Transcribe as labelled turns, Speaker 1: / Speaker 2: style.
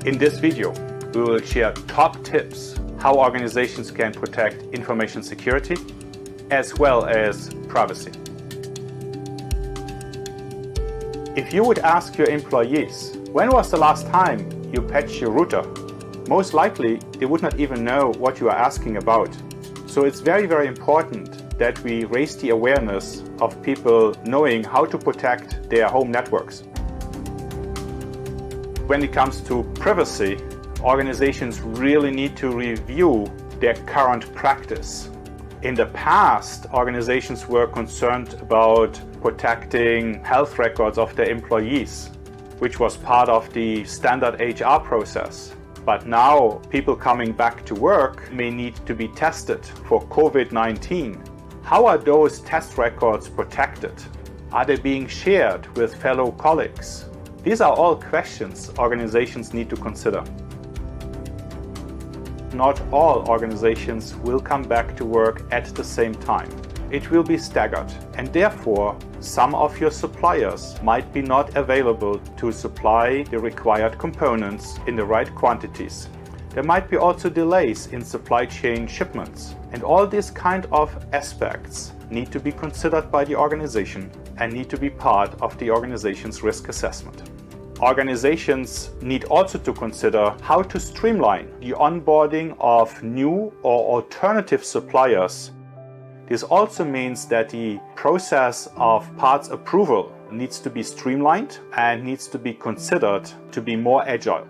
Speaker 1: In this video, we will share top tips how organizations can protect information security as well as privacy. If you would ask your employees, when was the last time you patched your router? Most likely, they would not even know what you are asking about. So it's very, very important that we raise the awareness of people knowing how to protect their home networks. When it comes to privacy, organizations really need to review their current practice. In the past, organizations were concerned about protecting health records of their employees, which was part of the standard HR process. But now, people coming back to work may need to be tested for COVID-19. How are those test records protected? Are they being shared with fellow colleagues? These are all questions organizations need to consider. Not all organizations will come back to work at the same time. It will be staggered, and therefore some of your suppliers might be not available to supply the required components in the right quantities. There might be also delays in supply chain shipments, and all these kind of aspects need to be considered by the organization and need to be part of the organization's risk assessment. Organizations need also to consider how to streamline the onboarding of new or alternative suppliers. This also means that the process of parts approval needs to be streamlined and needs to be considered to be more agile.